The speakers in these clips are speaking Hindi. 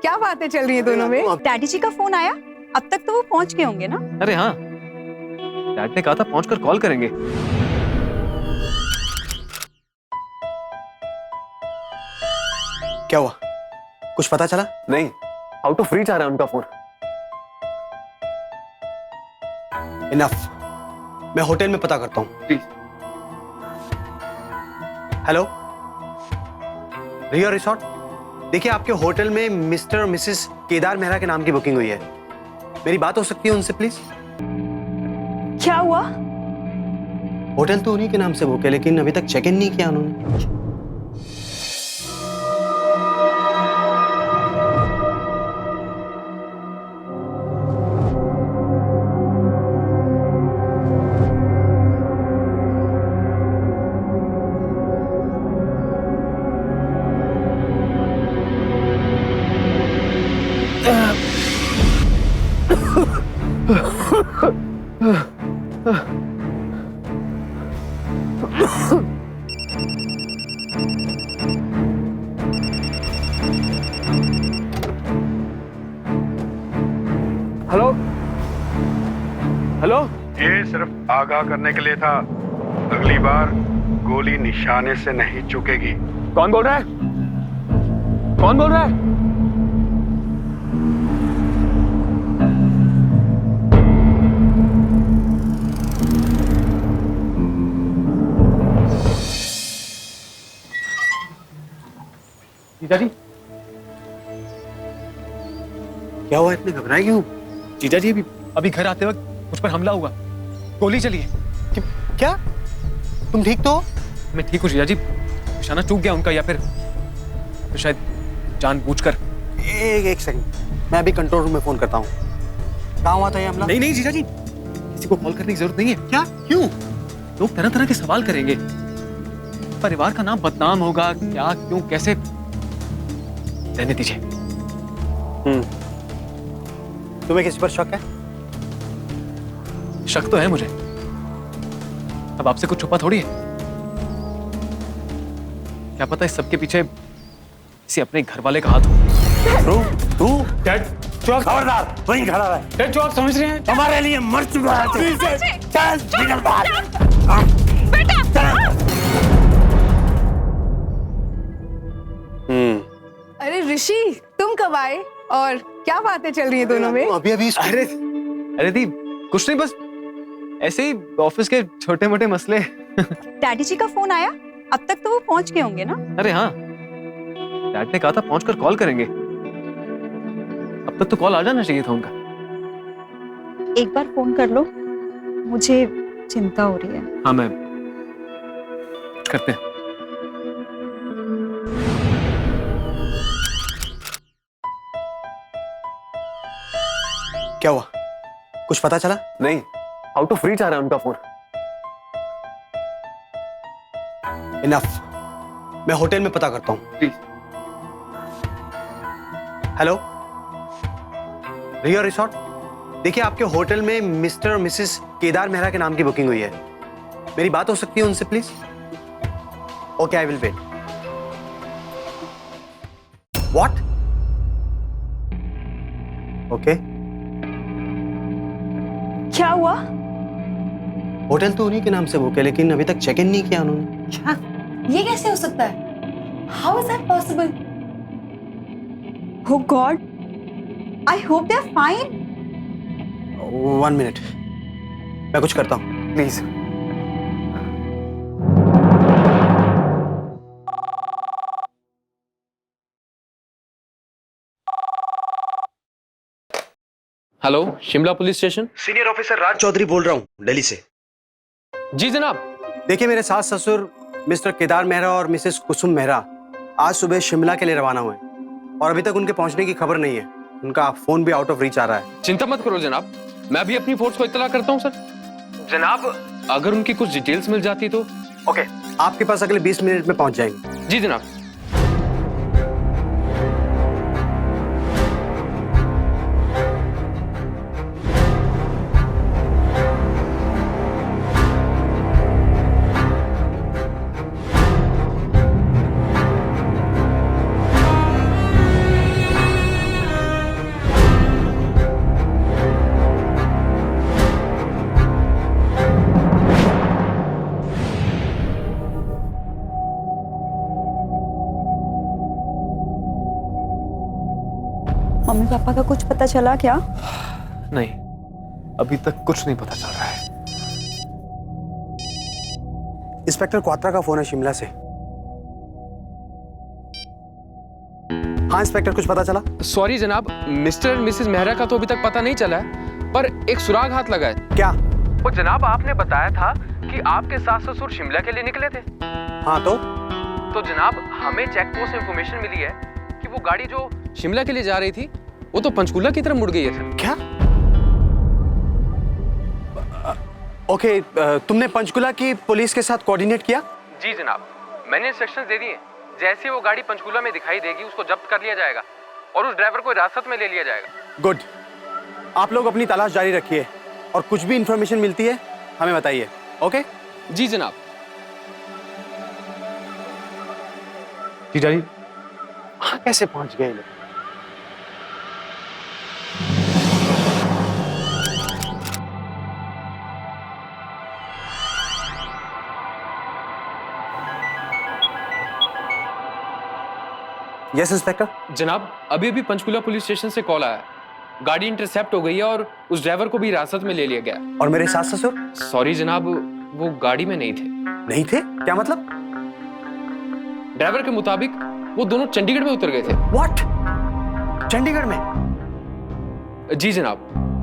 क्या बातें चल रही है दोनों में? डैडी जी का फोन आया, अब तक तो वो पहुंच गए होंगे ना? अरे हाँ, डैड ने कहा था पहुंचकर कॉल करेंगे। क्या हुआ, कुछ पता चला? नहीं, आउट ऑफ रीच आ रहा है उनका फोन। इनफ, मैं होटल में पता करता हूँ। प्लीज। Hello, Riya resort. देखिए, आपके होटल में मिस्टर और मिसेस केदार मेहरा के नाम की बुकिंग हुई है। मेरी बात हो सकती है उनसे प्लीज? क्या हुआ? होटल तो उन्हीं के नाम से बुक है, लेकिन अभी तक चेक इन नहीं किया उन्होंने। हेलो हेलो, ये सिर्फ आगाह करने के लिए था, अगली बार गोली निशाने से नहीं चुकेगी। कौन बोल रहा है? कौन बोल रहा है? जीजा जी, क्या हुआ, इतने घबराए क्यों? जीजा जी अभी घर आते वक्त मुझ पर हमला हुआ, गोली चली है। क्या तुम ठीक तो हो? मैं ठीक हूँ जीजा जी, निशाना चूक गया उनका, या फिर शायद जानबूझकर। एक सेकंड, मैं अभी कंट्रोल रूम में फोन करता हूँ। कहाँ हुआ था ये हमला? नहीं नहीं जीजा जी, किसी को कॉल करने की जरूरत नहीं है। क्या, क्यों? लोग तरह तरह के सवाल करेंगे, परिवार का नाम बदनाम होगा, क्या क्यों कैसे। रहने दीजिए। तुम्हें किसी पर शक है? शक तो है मुझे, अब आपसे कुछ छुपा थोड़ी है। क्या पता इस सबके पीछे किसी अपने घर वाले का हाथ हो। तू डैड, जो आप खबरदार, वहीं खड़ा रहे। डैड, जो आप समझ रहे हैं, हमारे लिए मर चुका है तू। चल निकल बाहर। अरे ऋषि, तुम कब आए और क्या बातें चल रही है दोनों में? अभी अभी अरे दी कुछ नहीं, बस ऐसे ही ऑफिस के छोटे मोटे मसले। डैडी जी का फोन आया, अब तक तो वो पहुंच गए होंगे ना? अरे हाँ, डैड ने कहा था पहुंचकर कॉल करेंगे। अब तक तो कॉल आ जाना चाहिए था उनका। एक बार फोन कर लो, मुझे चिंता हो रही है। हाँ, मैं करते हैं। क्या हुआ, कुछ पता चला? नहीं, आउट ऑफ रीच आ रहा है उनका फोन। इनफ, मैं होटल में पता करता हूँ। प्लीज। Hello, Riya resort. देखिए, आपके होटल में मिस्टर और मिसेस केदार मेहरा के नाम की बुकिंग हुई है। मेरी बात हो सकती है उनसे please? Okay, I will wait. What? Okay. क्या हुआ? होटल तो उन्हीं के नाम से बुक है, लेकिन अभी तक चेक इन नहीं किया उन्होंने। क्या? ये कैसे हो सकता है? How is that possible? Oh God, I hope they're fine. 1 minute, मैं कुछ करता हूँ। Please. Hello, Shimla police station. Senior officer Raj Chaudhary बोल रहा हूँ, दिल्ली से। जी जनाब। देखिए, मेरे सास ससुर मिस्टर केदार मेहरा और मिसेस कुसुम मेहरा आज सुबह शिमला के लिए रवाना हुए और अभी तक उनके पहुंचने की खबर नहीं है। उनका फोन भी आउट ऑफ रीच आ रहा है। चिंता मत करो जनाब, मैं भी अपनी फोर्स को इत्तला करता हूँ सर। जनाब, अगर उनकी कुछ डिटेल्स मिल जाती तो। ओके, आपके पास अगले 20 मिनट में पहुंच जाएंगे। जी जनाब। मम्मी पापा का कुछ पता चला क्या? नहीं, अभी तक कुछ नहीं पता चल रहा है। इंस्पेक्टर क्वात्रा का फोन है शिमला से। हाँ इंस्पेक्टर, कुछ पता चला? सॉरी जनाब, मिस्टर एंड मिसेस मेहरा का तो अभी तक पता नहीं चला है, पर एक सुराग हाथ लगा है। क्या? वो जनाब आपने बताया था कि आपके सास ससुर शिमला के लिए निकले थे। हाँ तो जनाब हमें चेक पोस्ट से इंफॉर्मेशन मिली है कि वो गाड़ी जो शिमला के लिए जा रही थी वो तो पंचकूला की तरफ मुड़ गई है सर। क्या? ओके, तुमने पंचकुला की पुलिस के साथ कोऑर्डिनेट किया? जी जनाब, मैंने इंस्ट्रक्शंस दे दिए। जैसे वो गाड़ी पंचकूला में दिखाई देगी उसको जब्त कर लिया जाएगा और उस ड्राइवर को हिरासत में ले लिया जाएगा। गुड, आप लोग अपनी तलाश जारी रखिए और कुछ भी इंफॉर्मेशन मिलती है हमें बताइए। ओके? जी जनाब। जीजा जी, वहां कैसे पहुंच गए लोग? Yes inspector. जनाब अभी अभी पंचकूला पुलिस स्टेशन से कॉल आया, गाड़ी इंटरसेप्ट हो गई है और उस ड्राइवर को भी हिरासत में ले लिया गया। और मेरे सास ससुर? सॉरी जनाब, वो गाड़ी में नहीं थे। नहीं थे? क्या मतलब? ड्राइवर के मुताबिक वो दोनों चंडीगढ़ में उतर गए थे। व्हाट? चंडीगढ़ में? जी जनाब,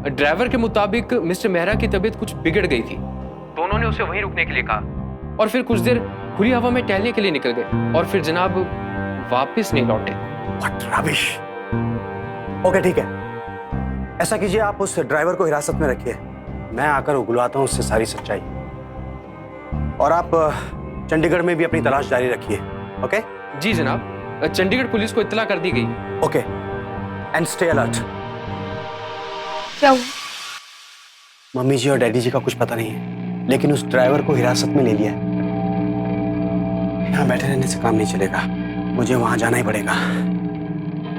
ड्राइवर के मुताबिक मिस्टर मेहरा की तबीयत कुछ बिगड़ गई थी। दोनों ने उसे वहीं रुकने के लिए कहा और फिर कुछ देर खुली हवा में टहलने के लिए निकल गए और फिर जनाब वापस नहीं लौटे। What rubbish. ओके ठीक है, ऐसा कीजिए, आप उस ड्राइवर को हिरासत में रखिए, मैं आकर उगलवाता हूं उससे सारी सच्चाई। और आप चंडीगढ़ में भी अपनी तलाश जारी रखिए। ओके? जी जनाब, चंडीगढ़ पुलिस को इत्तला कर दी गई। Okay, and stay alert. क्या हुआ? मम्मी जी और डैडी जी का कुछ पता नहीं है, लेकिन उस ड्राइवर को हिरासत में ले लिया है। यहाँ बैठे रहने से काम नहीं चलेगा, मुझे वहां जाना ही पड़ेगा।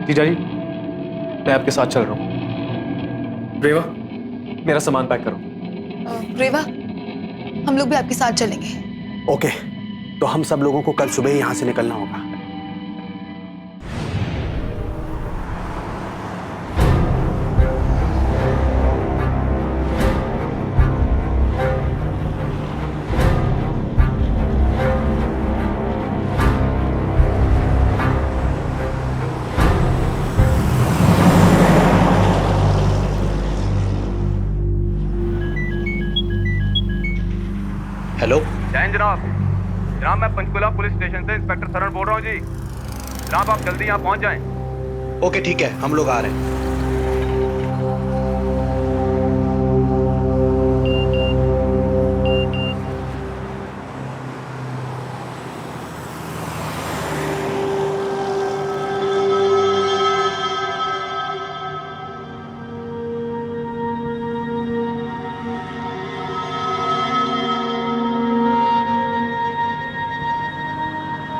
जीजा जी, मैं आपके साथ चल रहा हूँ। रेवा, मेरा सामान पैक करो। रेवा, हम लोग भी आपके साथ चलेंगे। ओके, तो हम सब लोगों को कल सुबह ही यहाँ से निकलना होगा। हेलो। जैन जनाब, मैं पंचकुला पुलिस स्टेशन से इंस्पेक्टर सरन बोल रहा हूँ जी। जनाब आप जल्दी यहाँ पहुँच जाएं। ओके ठीक है, हम लोग आ रहे हैं।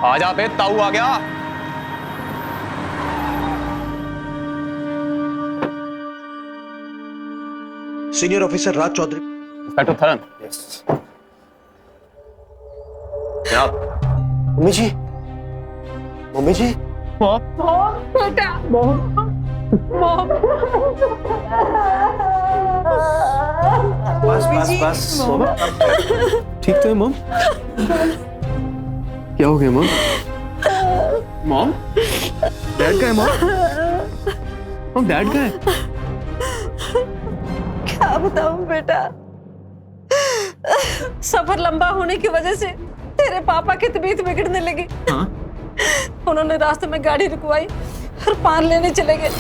आजा बे, ताऊ आ गया। Senior officer Raj Chaudhary. Inspector थरन। Yes जनाब। मम्मी जी, मम्मी जी। बेटा, बस बस बस। ठीक तो है मॉम? क्या हो गया मॉम? मॉम, डैड का है मॉम? मॉम डैड का है? क्या बताऊं बेटा, सफर लंबा होने की वजह से तेरे पापा की तबीयत बिगड़ने लगी। हाँ? उन्होंने रास्ते में गाड़ी रुकवाई और पान लेने चले गए।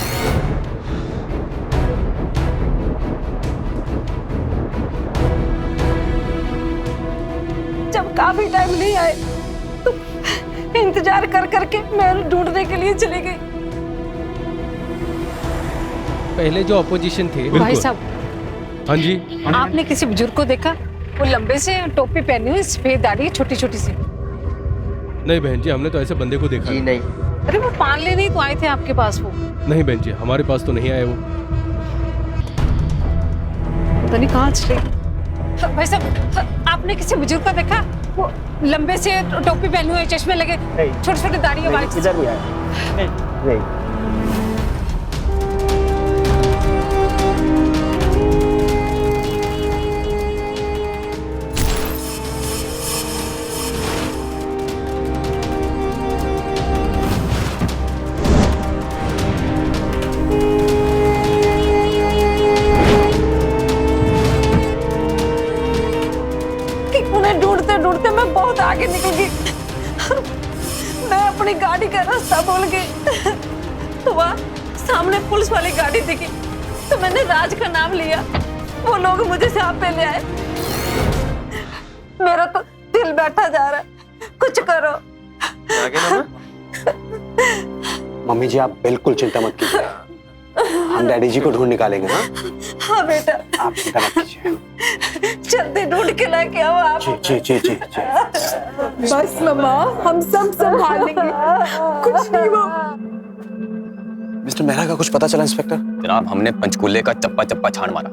जब काफी टाइम नहीं आए तो इंतजार कर करके मैं उन्हें ढूंढने के लिए चली गई। पहले जो अपोजिशन थे। भाई साहब, हाँ जी। आपने किसी बुजुर्ग को देखा? वो लंबे से टोपी पहनी हुई, सफेद दाढ़ी, छोटी छोटी सी। नहीं बहन जी, हमने तो ऐसे बंदे को देखा नहीं। अरे वो पान लेने ही तो आए थे आपके पास। वो नहीं बहन जी, हमारे पास तो नहीं आए वो। पता नहीं कहाँ चले। भाई साहब, आपने किसी बुजुर्ग को देखा? वो लंबे से टोपी पहने हुए, चश्मे लगे, छोटे छोटे दाढ़ी वाले। इधर भी आए। नहीं। सामने पुलिस वाली गाड़ी दिखी तो मैंने राज का नाम लिया। वो लोग मुझे सांप पे ले आए। मेरा तो दिल बैठा जा रहा है, कुछ करो। मम्मी जी आप बिल्कुल चिंता मत कीजिए, हम डैडी जी को ढूंढ निकालेंगे ना। हाँ बेटा, आप चिंता मत कीजिए। जल्दी ढूंढ के लाके आओ आप। जी जी जी जी। बस मम्मा, हम सब संभाल लेंगे, कुछ नहीं होगा। मिस्टर मेहरा का कुछ पता चला इंस्पेक्टर? जनाब हमने पंचकूले का चप्पा चप्पा छान मारा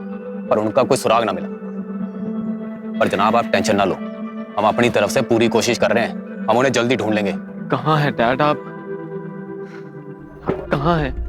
पर उनका कोई सुराग ना मिला। पर जनाब आप टेंशन ना लो, हम अपनी तरफ से पूरी कोशिश कर रहे हैं, हम उन्हें जल्दी ढूंढ लेंगे। कहाँ है डैड आप कहाँ हैं?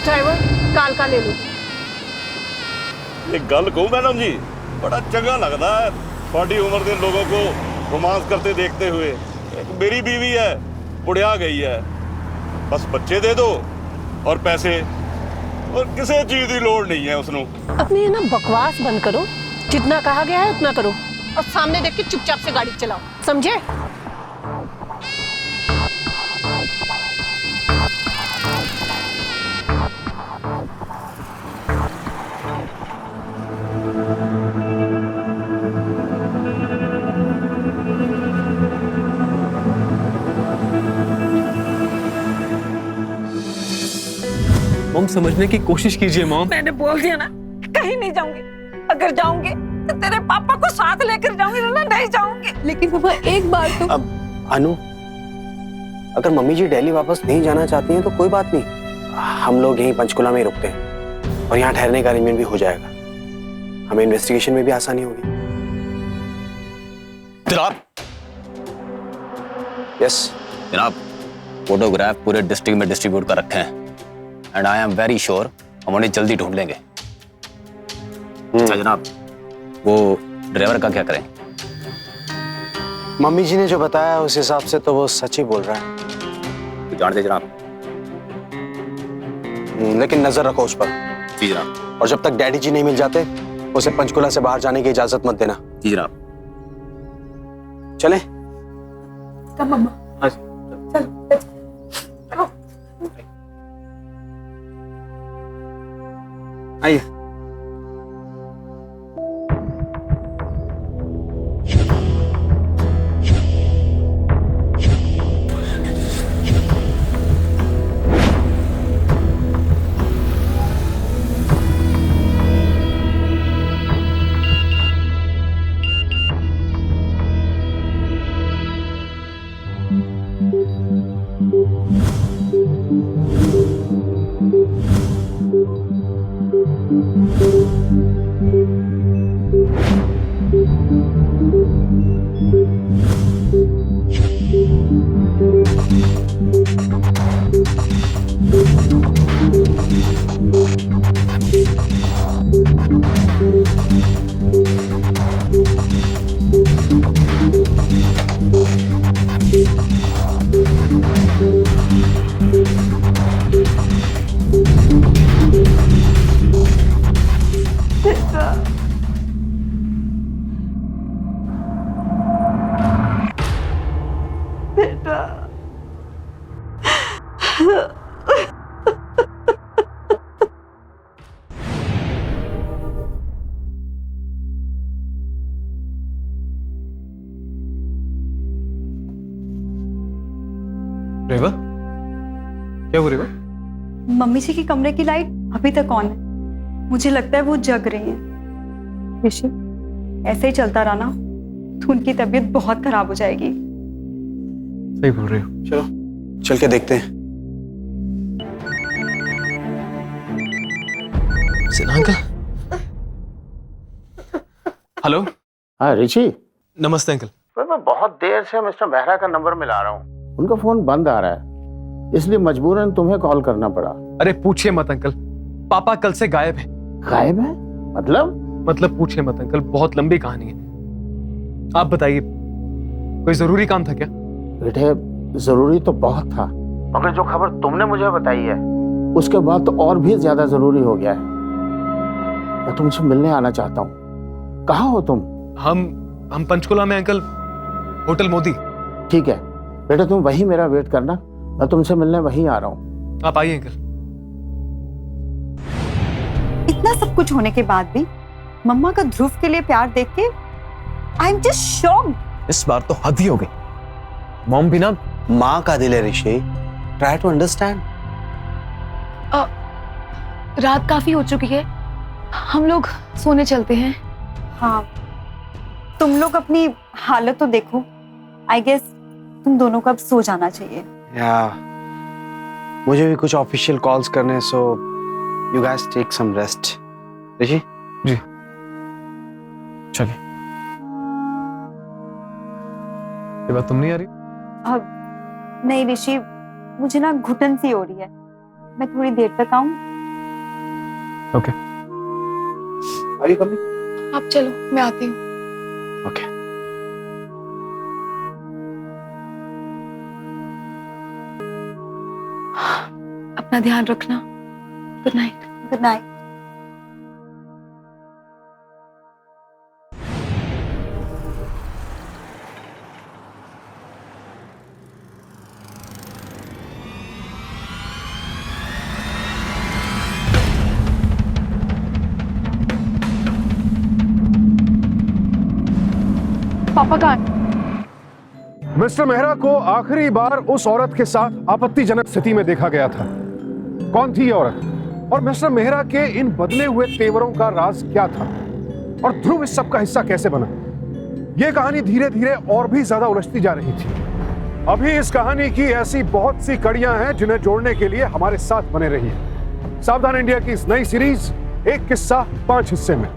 ड्राइवर काल का ले लो। एक गल कहूं मैडम जी, बड़ा चंगा लगता है थोड़ी उम्र के लोगों को रोमांस करते देखते हुए। एक मेरी बीवी है, बुढ़िया गई है, बस बच्चे दे दो और पैसे, और किसी चीज की लोड़ नहीं है उसनों। अपनी है ना बकवास बंद करो, जितना कहा गया है उतना करो और सामने देख के चुपचाप से गाड़ी चलाओ, समझे? मॉम समझने की कोशिश कीजिए मॉम। मैंने बोल दिया ना, कहीं नहीं जाऊंगी। अगर जाऊंगी तो तेरे पापा को साथ लेकर जाऊंगी, ना नहीं जाऊंगी। लेकिन मम्मा एक बार तो। अब अनु, अगर मम्मी जी दिल्ली वापस नहीं जाना चाहती हैं तो कोई बात नहीं, हम लोग यहीं पंचकुला में ही रुकते हैं और यहाँ ठहरने का अरेंजमेंट भी हो जाएगा, हमें इन्वेस्टिगेशन में भी आसानी होगी। जनाब यस जनाब फोटोग्राफ पूरे डिस्ट्रिक्ट में डिस्ट्रीब्यूट कर रखे हैं and I am very sure हम उन्हें जल्दी ढूंढ लेंगे। अच्छा जनाब, वो ड्राइवर का क्या करें? मम्मी जी ने जो बताया उस हिसाब से तो वो सच ही बोल रहा है। तो जानते जनाब। लेकिन नजर रखो उस पर। जी जनाब। और जब तक डैडी जी नहीं मिल जाते उसे पंचकुला से बाहर जाने की इजाजत मत देना। जी जनाब। चले? मम्मा आइए। रेवा, क्या हो रेवा? मम्मी जी के कमरे की लाइट अभी तक ऑन है, मुझे लगता है वो जग रही हैं। ऋषि, ऐसे ही चलता रहा ना तो उनकी तबीयत बहुत खराब हो जाएगी। सही बोल रही हो। चलो चल के देखते हैं। सिन्हा हेलो। हाँ ऋषि, नमस्ते अंकल। मैं बहुत देर से मिस्टर मेहरा का नंबर मिला रहा हूँ, उनका फोन बंद आ रहा है, इसलिए मजबूरन तुम्हें कॉल करना पड़ा। अरे पूछिए मत अंकल, पापा कल से गायब है। गायब है? मतलब पूछिए मत अंकल, बहुत लंबी कहानी है। आप बताइए, कोई जरूरी काम था क्या? बेटे जरूरी तो बहुत था, मगर जो खबर तुमने मुझे बताई है उसके बाद तो और भी ज्यादा जरूरी हो गया है। मैं तुमसे मिलने आना चाहता हूँ। कहाँ हो तुम? हम पंचकुला में अंकल, होटल मोदी। ठीक है बेटे, तुम वहीं मेरा वेट करना, मैं तुमसे मिलने वहीं आ रहा हूँ। आप आइए अंकल। इतना सब कुछ होने के बाद भी मम्मा का ध्रुव के लिए प्यार देख के आई एम जस्ट शॉक्ड। इस बार तो हद ही हो गई। मॉम भी ना, माँ का दिल है ऋषि, ट्राई टू अंडरस्टैंड। रात काफी हो चुकी है, हम लोग सोने चलते हैं। हाँ, तुम लोग अपनी हालत तो देखो। आई गेस तुम दोनों को अब सो जाना चाहिए। या मुझे भी कुछ ऑफिशियल कॉल्स करने हैं, so you guys take some rest. Rishi ji चलिए। ये बात तुम नहीं आ रही? अब नहीं ऋषि, मुझे ना घुटन सी हो रही है, मैं थोड़ी देर तक आऊं? ओके। Are you coming? आप चलो, मैं आती हूँ। ओके। अपना ध्यान रखना। Good night. Good night. पापा कहाँ? मिस्टर मेहरा को आखिरी बार उस औरत के साथ आपत्तिजनक स्थिति में देखा गया था। कौन थी ये औरत, और मिस्टर मेहरा के इन बदले हुए तेवरों का राज क्या था, और ध्रुव इस सब का हिस्सा कैसे बना? ये कहानी धीरे धीरे और भी ज्यादा उलझती जा रही थी। अभी इस कहानी की ऐसी बहुत सी कड़ियां हैं जिन्हें जोड़ने के लिए हमारे साथ बने रहिए। सावधान इंडिया की इस नई सीरीज एक किस्सा 5 हिस्से में।